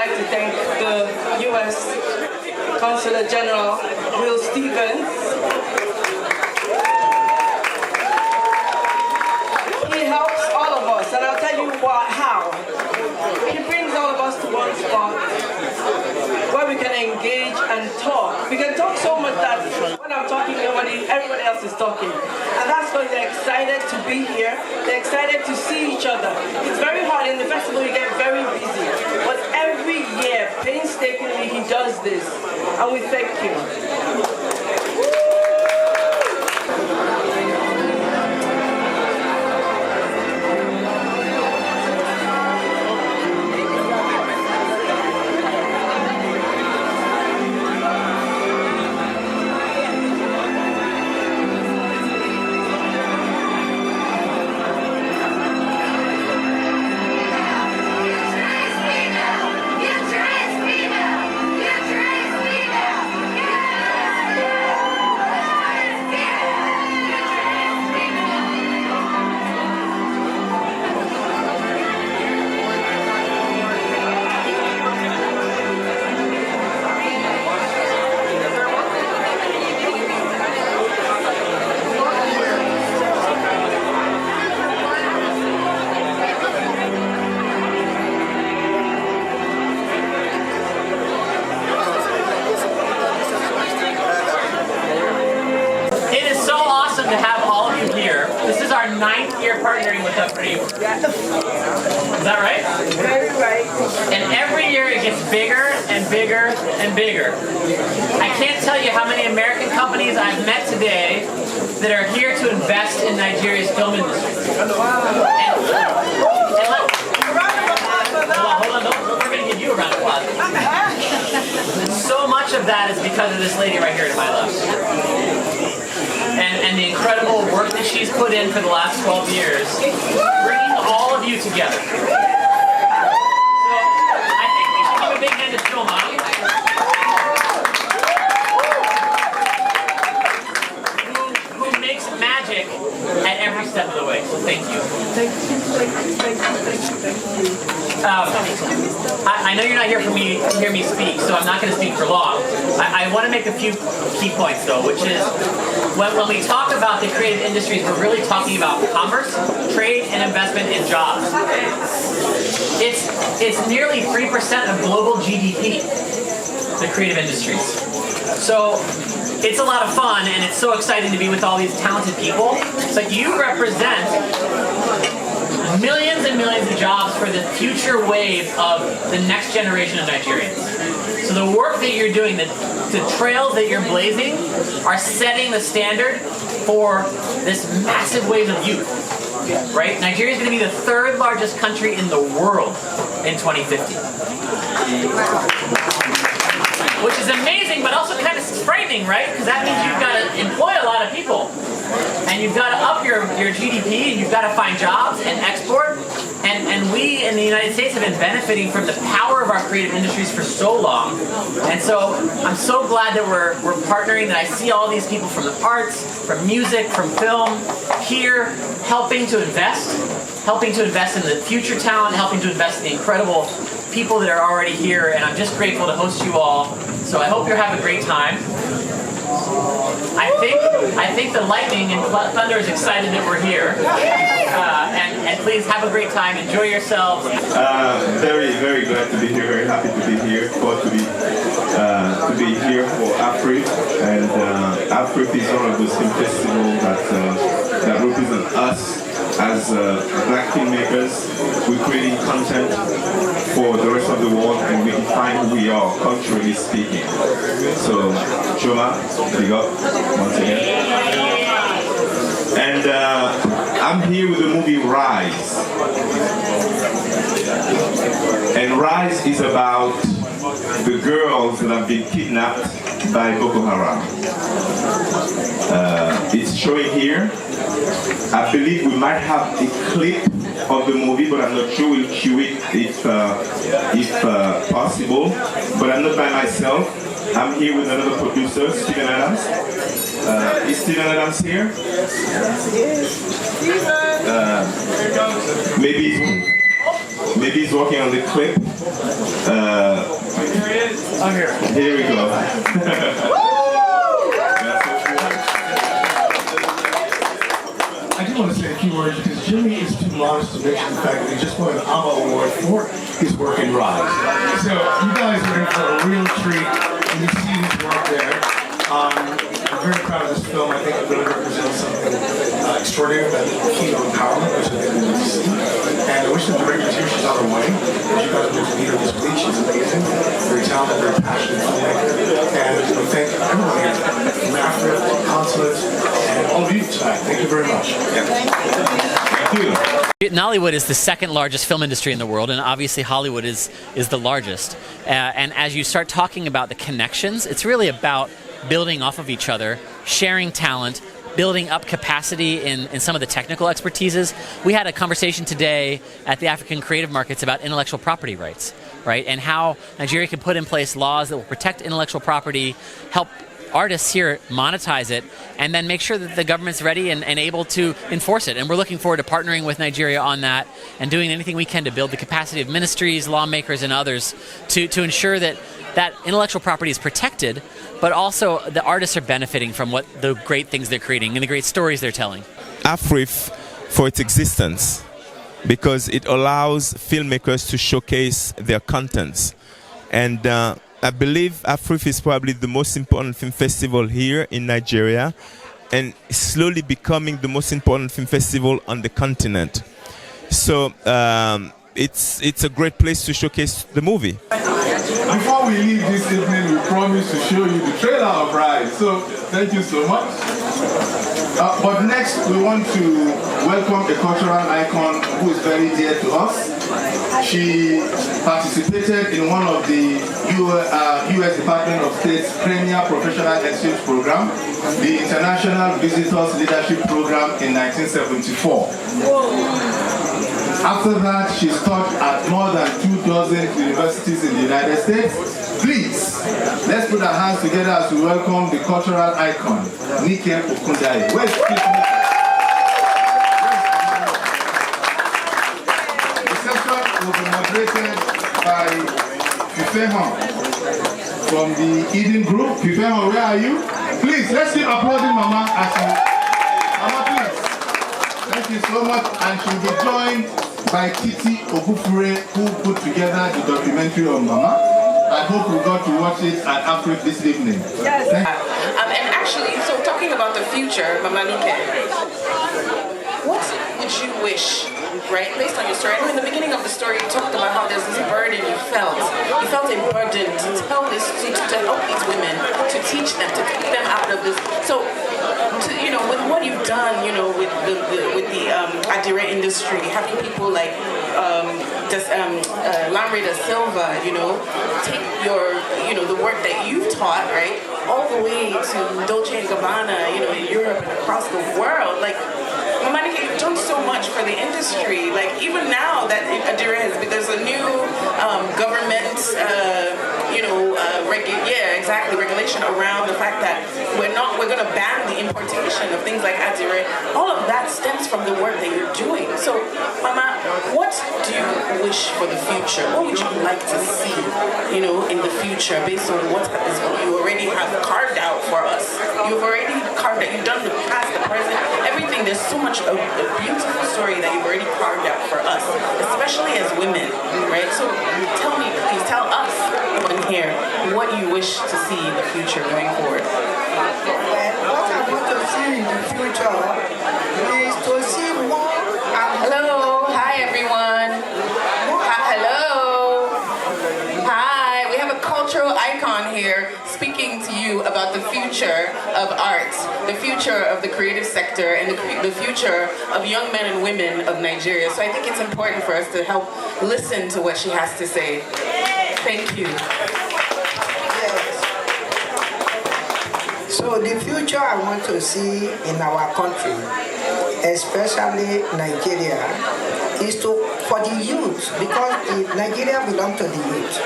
like to thank the U.S. Consulate General, Will Stevens. He helps all of us, and I'll tell you how. He brings all of us to one spot where we can engage and talk. We can talk so much that when I'm talking, everybody else is talking. And that's why they're excited to be here. They're excited to see each other. It's very hard in the festival, you get very busy. But every year, painstakingly, he does this. And we thank you. To have all of you here. This is our 9th year partnering with Afriff. Is that right? Very right. And every year it gets bigger and bigger and bigger. I can't tell you how many American companies I've met today that are here to invest in Nigeria's film industry. Hold on, we're going to give you a round of applause. So much of that is because of this lady right here to my left. And the incredible work that she's put in for the last 12 years, bringing all of you together. So, I think we should give a big hand to Shoma, who makes magic at every step of the way. So thank you. Thank you. I know you're not here for me to hear me speak, so I'm not going to speak for long. I want to make a few key points, though, which is when we talk about the creative industries, we're really talking about commerce, trade, and investment in jobs. It's nearly 3% of global GDP, the creative industries. So it's a lot of fun, and it's so exciting to be with all these talented people. But you represent millions and millions of jobs for the future wave of the next generation of Nigerians. So the work that you're doing, the trails that you're blazing are setting the standard for this massive wave of youth, right? Nigeria is going to be the 3rd largest country in the world in 2050. Which is amazing, but also kind of frightening, right? Because that means you've got to employ a lot of people. And you've got to up your GDP, and you've got to find jobs and export. And we in the United States have been benefiting from the power of our creative industries for so long. And so I'm so glad that we're partnering, that I see all these people from the arts, from music, from film, here helping to invest in the future talent, helping to invest in the incredible people that are already here. And I'm just grateful to host you all. So I hope you're having a great time. I think the lightning and thunder is excited that we're here. And please have a great time. Enjoy yourselves. Very, very glad to be here. Very happy to be here. Proud to be here for Afriff. And Afriff is one of those film festivals that represent us as black filmmakers. We're creating content for the rest of the world, and we define who we are, culturally speaking. So, Shoma, big up once again. And I'm here with the movie Rise. And Rise is about the girls that have been kidnapped by Boko Haram. It's showing here. I believe we might have a clip of the movie, but I'm not sure we'll cue it if possible. But I'm not by myself. I'm here with another producer, Stephen Adams. Is Stephen Adams here? Yes. Maybe. maybe he's working on the clip. Here he is. I'm here. Here we go. I do want to say a few words because Jimmy is too modest to mention the fact that he just won an AMA award for his work in Rise. So you guys are in for a real treat when you see his work there. I'm very proud of this film. I think it really represents something extraordinary about the key of empowerment, which I think we need to see. And I wish the director here, she's on her way. As you guys will get to meet her this week, she's amazing, very talented, very passionate filmmaker. And I thank everyone here from Afriff, Consulate, and all of you tonight. Thank you very much. Thank you. Nollywood is the second largest film industry in the world, and obviously Hollywood is the largest. And as you start talking about the connections, it's really about building off of each other, sharing talent, building up capacity in some of the technical expertises. We had a conversation today at the African Creative Markets about intellectual property rights, right? And how Nigeria can put in place laws that will protect intellectual property, help artists here monetize it, and then make sure that the government's ready and able to enforce it. And we're looking forward to partnering with Nigeria on that and doing anything we can to build the capacity of ministries, lawmakers, and others to ensure that intellectual property is protected, but also the artists are benefiting from what the great things they're creating and the great stories they're telling. Afriff for its existence, because it allows filmmakers to showcase their contents. And I believe Afriff is probably the most important film festival here in Nigeria, and slowly becoming the most important film festival on the continent. So it's a great place to showcase the movie. Before we leave this evening, we promise to show you the trailer of Rise. So thank you so much. But next, we want to welcome a cultural icon who is very dear to us. She participated in one of the U.S. Department of State's premier professional exchange program, the International Visitors Leadership Program in 1974. After that, she's taught at more than 24 universities in the United States. Please, let's put our hands together as we welcome the cultural icon, Nike Okundaye. Where's Nike? The session will be moderated by Fifehon from the Eden Group. Fifehon, where are you? Please, let's keep applauding Mama as you... Mama, please. Thank you so much. And she'll be joined by Kitty Ogufure, who put together the documentary on Mama. I hope we got to watch it at Afriff this evening. Yes. And actually, so talking about the future, Mama Nike, what would you wish, right, based on your story? I know in the beginning of the story you talked about how there's this burden you felt. You felt a burden to tell this, to help these women, to teach them, to take them out of this. So, with what you've done, with the Adire industry, having people like Lamre da Silva, take your, the work that you've taught, right, all the way to Dolce & Gabbana, in Europe and across the world. Like, Mama Nike, you've done so much for the industry. Like, even now that Adire there's a new government, regulation around the fact that we're going to ban the importation of things like Adire. All of that stems from the work that you're doing. So, Mama, what do you wish for the future? What would you like to see, in the future based on what you already have carved out for us? You've already carved out, you've done the past, the present, everything. There's so much of a beautiful story that you've already carved out for us, especially as women, right? So tell me, please, tell us here what you wish to see in the future going forward. What I want to see in the future is to see more. Hello, hi everyone. Hello. Hi, we have a cultural icon here speaking to you about the future of art, the future of the creative sector, and the future of young men and women of Nigeria. So I think it's important for us to help listen to what she has to say. Thank you. So the future I want to see in our country, especially Nigeria, is for the youth, because Nigeria belongs to the youth,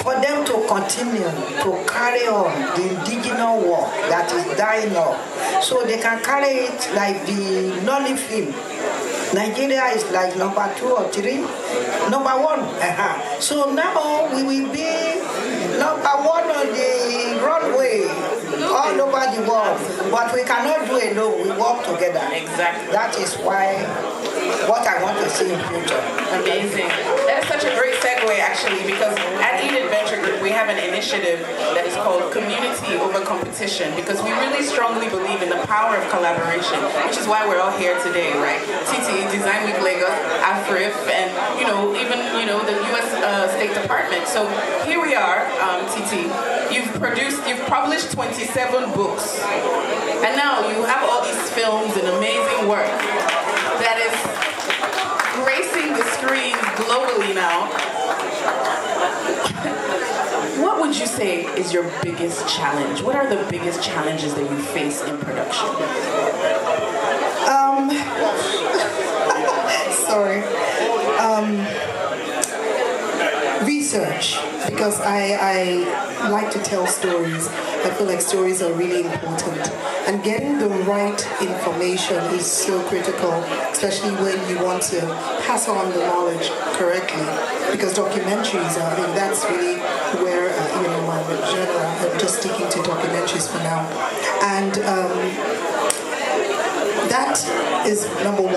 for them to continue to carry on the indigenous work that is dying off, so they can carry it like the Nolly film. Nigeria is like number 2 or 3, number 1. So now we will be number 1 on the runway all over the world. But we cannot do it alone. We work together. Exactly. That is why what I want to see in future. Amazing. That is such a great segue, actually, because at Eat Adventure Group, we have an initiative that is called Community Over Competition, because we really strongly believe in the power of collaboration, which is why we're all here today, right? TT, Design Week Lagos, Afriff, and, even, the U.S. State Department. So here we are, TT. You've published 27 books, and now you have all these films and amazing work that is gracing the screens globally now. What would you say is your biggest challenge? What are the biggest challenges that you face in production? Sorry. Research, because I like to tell stories. I feel like stories are really important. And getting the right information is so critical, especially when you want to pass on the knowledge correctly. Because documentaries, I think that's really where, my genre, I'm just sticking to documentaries for now. And that is number 1.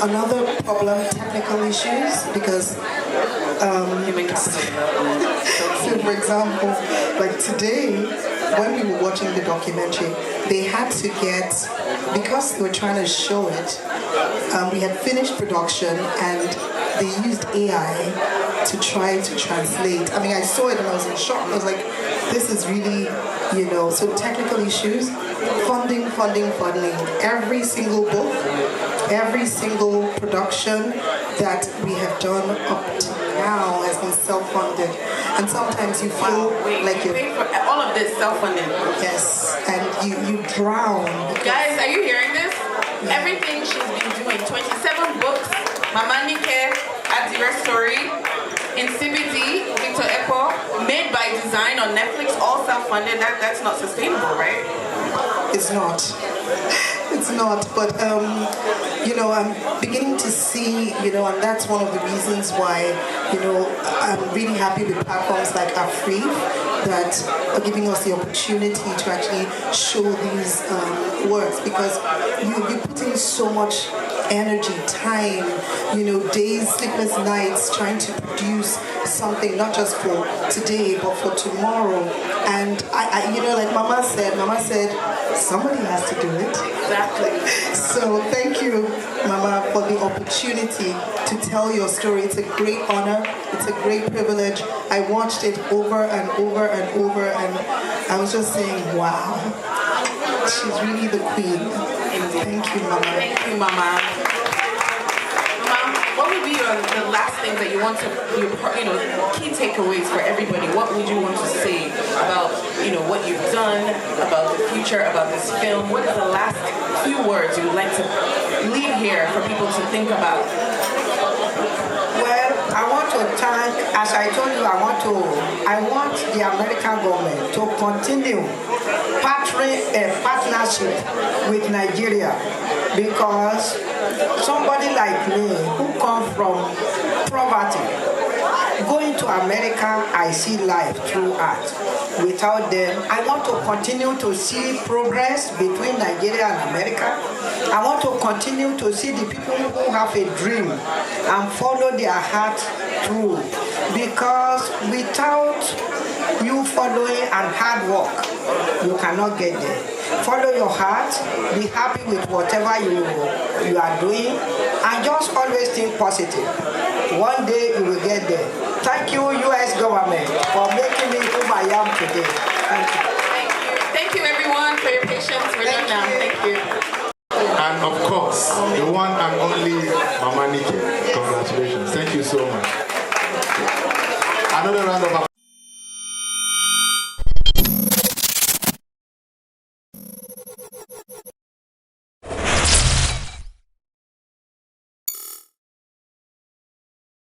Another problem, technical issues, because so for example, like today, when we were watching the documentary, they had to get, because they were trying to show it, we had finished production and they used AI to try to translate. I mean, I saw it and I was in shock. I was like, this is really, so technical issues, funding. Every single book, every single production that we have done up to now has been self-funded. And sometimes you feel like you pay for all of this self-funded. Yes, and you drown. Guys, are you hearing this? Yeah. Everything she's been doing, 27 books, Mama Nike, Adira Story, in CBD, Victor Echo, Made by Design on Netflix, all self-funded. That's not sustainable, right? It's not. It's not, but I'm beginning to see, and that's one of the reasons why, I'm really happy with platforms like Afriff that are giving us the opportunity to actually show these works, because you put in so much energy, time, days, sleepless nights, trying to produce something not just for today but for tomorrow. And I like Mama said, somebody has to do it. Exactly. So thank you, Mama, for the opportunity to tell your story. It's a great honor. It's a great privilege. I watched it over and over and over, and I was just saying, wow, she's really the queen. Thank you, Mama. Thank you, Mama. What would be the last thing that you want to, key takeaways for everybody? What would you want to say about, what you've done, about the future, about this film? What are the last few words you would like to leave here for people to think about? Well, I want to thank, as I told you, I want the American government to continue partnership with Nigeria, because somebody like me who comes from poverty, going to America, I see life through art. Without them, I want to continue to see progress between Nigeria and America. I want to continue to see the people who have a dream and follow their heart through, because without you following and hard work, you cannot get there. Follow your heart, be happy with whatever you are doing, and just always think positive. One day you will get there. Thank you, U.S. government, for making me who I am today. Thank you. Thank you, everyone, for your patience. We're done now. Thank you. And of course, the one and only Mama Nike. Congratulations. Thank you so much. Another round of applause.